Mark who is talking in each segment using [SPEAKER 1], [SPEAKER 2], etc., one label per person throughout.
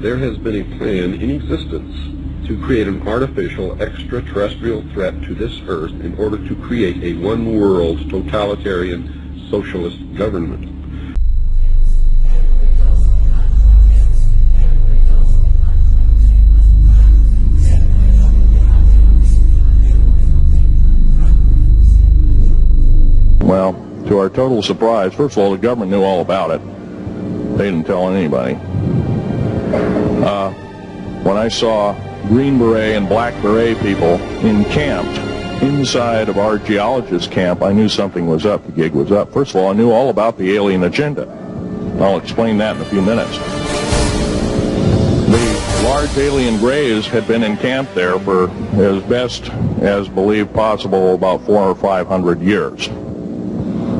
[SPEAKER 1] there has been a plan in existence to create an artificial extraterrestrial threat to this Earth in order to create a one-world totalitarian socialist government.
[SPEAKER 2] Well, to our total surprise, first of all, the government knew all about it. They didn't tell anybody. When I saw Green Beret and Black Beret people encamped inside of our geologist camp, I knew something was up, the gig was up. First of all, I knew all about the alien agenda. I'll explain that in a few minutes. The large alien grays had been encamped there for, as best as believed possible, about 400 or 500 years.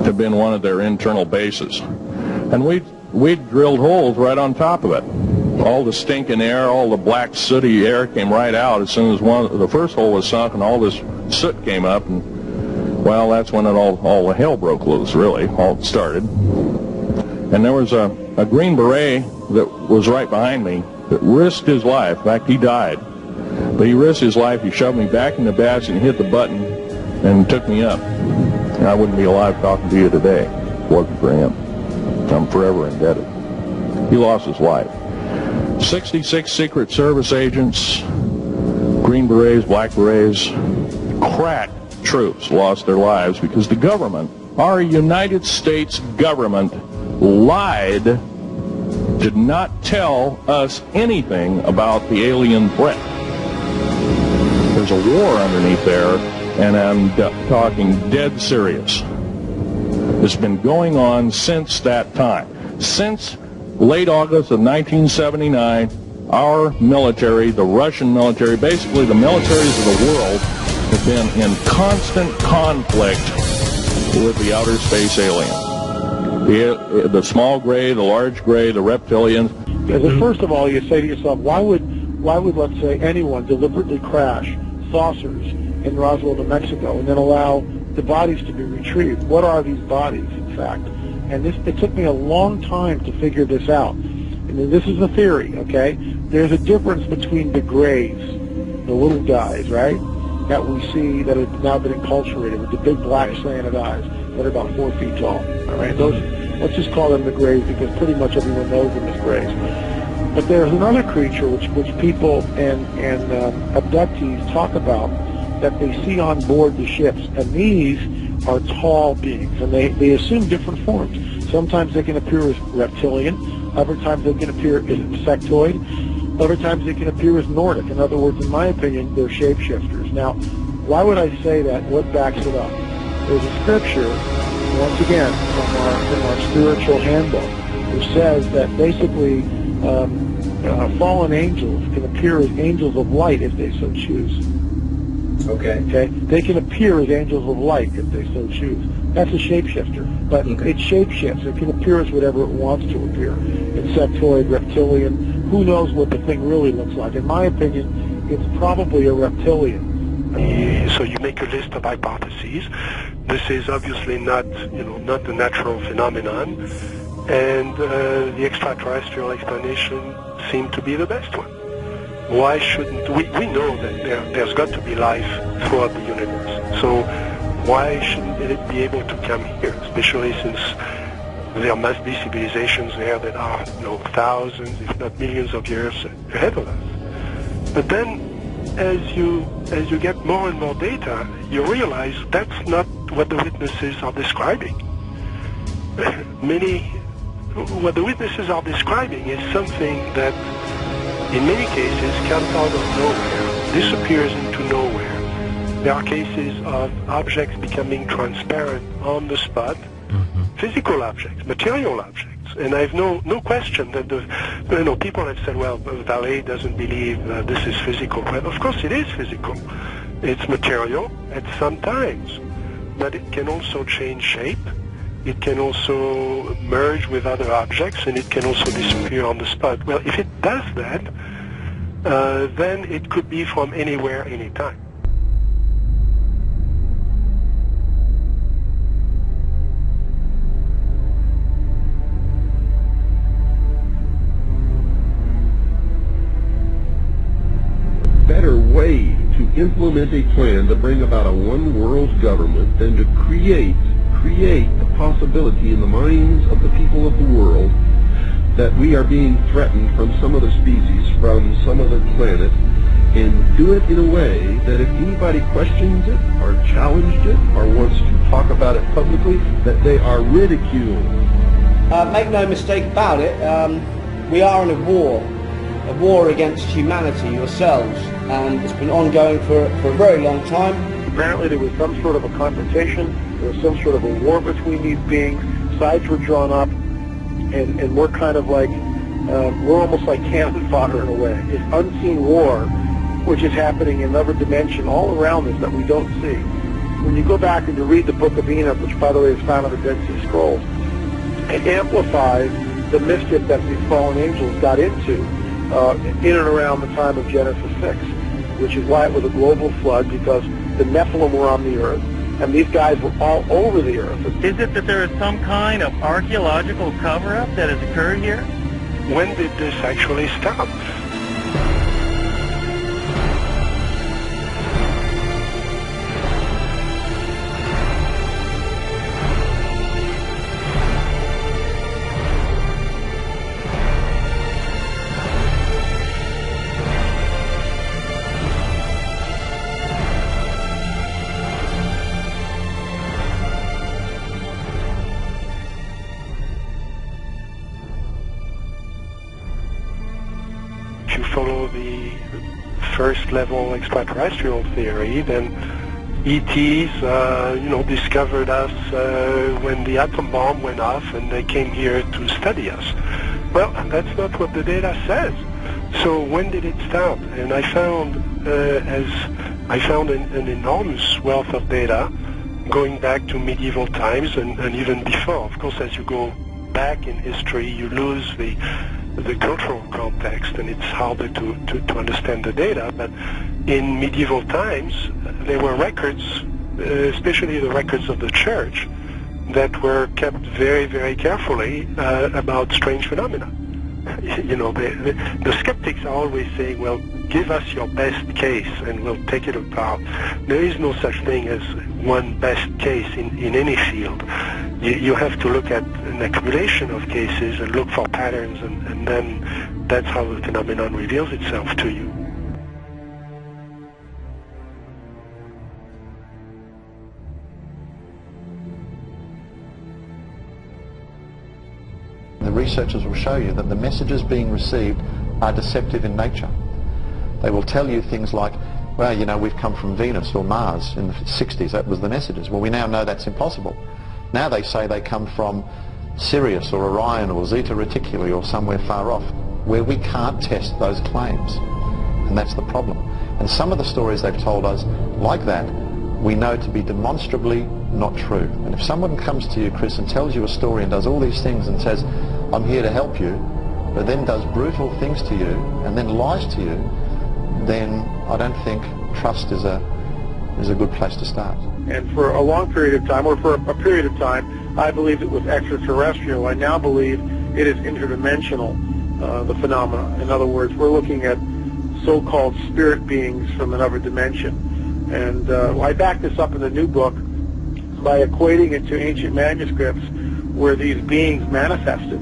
[SPEAKER 2] Had been one of their internal bases. And we drilled holes right on top of it. All the stinking air, all the black sooty air came right out as soon as the first hole was sunk, and all this soot came up, and well, that's when it all the hell broke loose, really, all started. And there was a Green Beret that was right behind me that risked his life. In fact, he died. But he risked his life. He shoved me back in the batch and hit the button and took me up. And I wouldn't be alive talking to you today if it wasn't for him. I'm forever indebted. He lost his life. 66 Secret Service agents, Green Berets, Black Berets, crack troops lost their lives because the government, our United States government, lied, did not tell us anything about the alien threat. There's a war underneath there, and I'm talking dead serious. It's been going on since that time. Since late August of 1979, our military, the Russian military, basically the militaries of the world, have been in constant conflict with the outer space alien. The small gray, the large gray, the reptilians.
[SPEAKER 3] First of all, you say to yourself, why would let's say anyone deliberately crash saucers in Roswell, New Mexico, and then allow the bodies to be retrieved? What are these bodies, in fact? And it took me a long time to figure this out. And this is a theory, okay? There's a difference between the grays, the little guys, right, that we see that have now been enculturated with the big black slanted eyes that are about 4 feet tall, all right? Those, let's just call them the grays because pretty much everyone knows them as grays. But there's another creature which people and abductees talk about that they see on board the ships, and these are tall beings, and they assume different forms. Sometimes they can appear as reptilian, other times they can appear as insectoid, other times they can appear as Nordic. In other words, in my opinion, they're shapeshifters. Now, why would I say that? What backs it up? There's a scripture, once again, from our spiritual handbook, which says that basically fallen angels can appear as angels of light if they so choose. Okay. They can appear as angels of light if they so choose. That's a shapeshifter, but it shapeshifts. It can appear as whatever it wants to appear. Insectoid, reptilian. Who knows what the thing really looks like? In my opinion, it's probably a reptilian.
[SPEAKER 4] So you make a list of hypotheses. This is obviously not the natural phenomenon, and the extraterrestrial explanation seemed to be the best one. Why shouldn't we know that there's got to be life throughout the universe? So why shouldn't it be able to come here, especially since there must be civilizations there that are thousands, if not millions of years ahead of us? But then, as you get more and more data, you realize that's not what the witnesses are describing. What the witnesses are describing is something that, in many cases, comes out of nowhere, disappears into nowhere. There are cases of objects becoming transparent on the spot, physical objects, material objects. And I have no question that people have said, well, Vallée doesn't believe this is physical. Well, of course it is physical. It's material at some times, but it can also change shape. It can also merge with other objects, and it can also disappear on the spot. Well, if it does that, then it could be from anywhere, anytime.
[SPEAKER 1] better way to implement a plan to bring about a one-world government than to create the possibility in the minds of the people of the world that we are being threatened from some other species, from some other planet, and do it in a way that if anybody questions it or challenged it or wants to talk about it publicly, that they are ridiculed.
[SPEAKER 5] Make no mistake about it, we are in a war against humanity, yourselves, and it's been ongoing for a very long time.
[SPEAKER 3] Apparently there was some sort of a confrontation, there was some sort of a war between these beings, sides were drawn up, and we're kind of like, we're almost like cannon fodder in a way. This unseen war, which is happening in another dimension all around us that we don't see. When you go back and you read the Book of Enoch, which by the way is found in the Dead Sea Scrolls, it amplifies the mischief that these fallen angels got into in and around the time of Genesis 6, which is why it was a global flood, because the Nephilim were on the earth, and these guys were all over the earth.
[SPEAKER 6] Is it that there is some kind of archaeological cover-up that has occurred here?
[SPEAKER 4] When did this actually start? If you follow the first level extraterrestrial theory, then ETs, discovered us when the atom bomb went off, and they came here to study us. Well, that's not what the data says. So when did it start? And I found, an enormous wealth of data going back to medieval times and even before. Of course, as you go back in history, you lose the cultural context, and it's harder to understand the data. But in medieval times, there were records, especially the records of the church, that were kept very, very carefully about strange phenomena. The skeptics are always saying, well, give us your best case and we'll take it apart. There is no such thing as one best case in any field. You have to look at an accumulation of cases and look for patterns, and then that's how the phenomenon reveals itself to you.
[SPEAKER 7] The researchers will show you that the messages being received are deceptive in nature. They will tell you things like, well, we've come from Venus or Mars in the 60s, that was the messages. Well, we now know that's impossible. Now they say they come from Sirius or Orion or Zeta Reticuli or somewhere far off, where we can't test those claims. And that's the problem. And some of the stories they've told us, like that, we know to be demonstrably not true. And if someone comes to you, Chris, and tells you a story and does all these things and says, I'm here to help you, but then does brutal things to you and then lies to you, then I don't think trust is a good place to start.
[SPEAKER 3] And for a long period of time, or for a period of time, I believed it was extraterrestrial. I now believe it is interdimensional, the phenomena. In other words, we're looking at so-called spirit beings from another dimension. And I back this up in the new book by equating it to ancient manuscripts where these beings manifested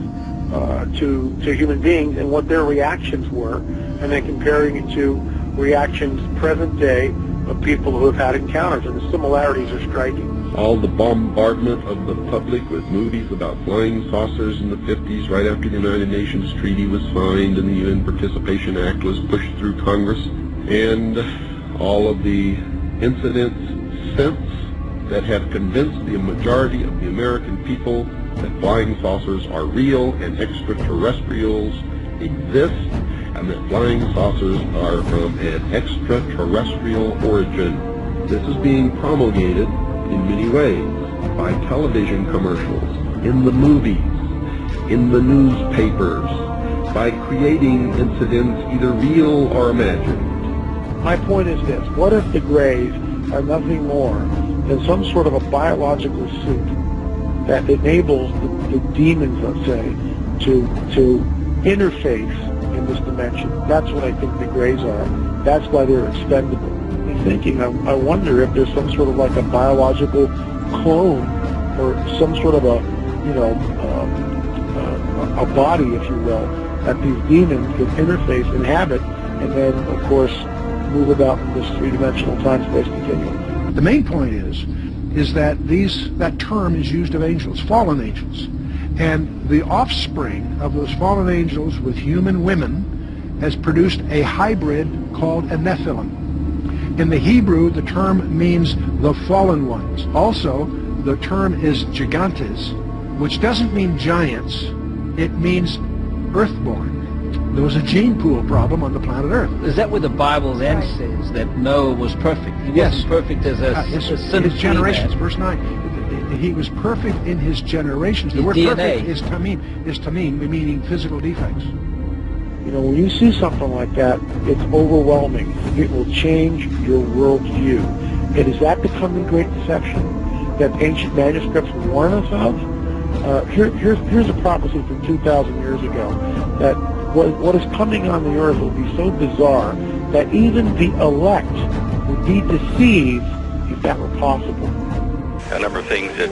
[SPEAKER 3] to human beings and what their reactions were, and then comparing it to reactions present day of people who have had encounters, and the similarities are striking.
[SPEAKER 1] All the bombardment of the public with movies about flying saucers in the 50s, right after the United Nations Treaty was signed and the UN Participation Act was pushed through Congress, and all of the incidents since that have convinced the majority of the American people that flying saucers are real and extraterrestrials exist, and that flying saucers are from an extraterrestrial origin. This is being promulgated in many ways, by television commercials, in the movies, in the newspapers, by creating incidents either real or imagined.
[SPEAKER 3] My point is this: what if the Greys are nothing more than some sort of a biological suit that enables the demons, let's say, to interface in this dimension? That's what I think the Greys are. That's why they're expendable. I'm thinking, I wonder if there's some sort of like a biological clone or some sort of a, you know, a body, if you will, that these demons can interface, inhabit, and then, of course, move about in this three-dimensional time-space continuum.
[SPEAKER 8] The main point is that that term is used of angels, fallen angels. And the offspring of those fallen angels with human women has produced a hybrid called a Nephilim. In the Hebrew, the term means the fallen ones. Also, the term is gigantes, which doesn't mean giants. It means earthborn. There was a gene pool problem on the planet Earth.
[SPEAKER 9] Is that where the Bible then says that Noah was perfect? He wasn't perfect as a
[SPEAKER 8] his generations. Verse 9. He was perfect in his generations. The word perfect is tamim, meaning physical defects.
[SPEAKER 3] You know, when you see something like that, it's overwhelming. It will change your worldview. And is that becoming great deception that ancient manuscripts warn us of? Here's a prophecy from 2,000 years ago that what is coming on the earth will be so bizarre that even the elect would be deceived if that were possible.
[SPEAKER 10] A number of things that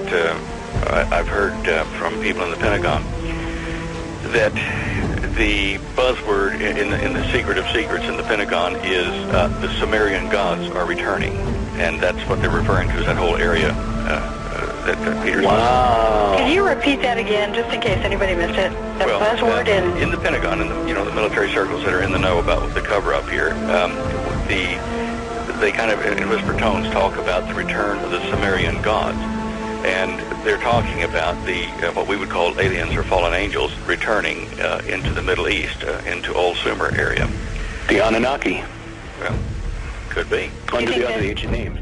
[SPEAKER 10] I've heard from people in the Pentagon, that the buzzword in the secret of secrets in the Pentagon is the Sumerian gods are returning, and that's what they're referring to as that whole area that Peter's.
[SPEAKER 11] Wow! Can you repeat that again, just in case anybody missed it? That buzzword in
[SPEAKER 10] the Pentagon, in the military circles that are in the know about the cover-up here, they kind of in whisper tones talk about the return of the Sumerian gods, and they're talking about the what we would call aliens or fallen angels returning into the Middle East, into Old Sumer area.
[SPEAKER 12] The Anunnaki.
[SPEAKER 10] Well, could be
[SPEAKER 12] under the other ancient names.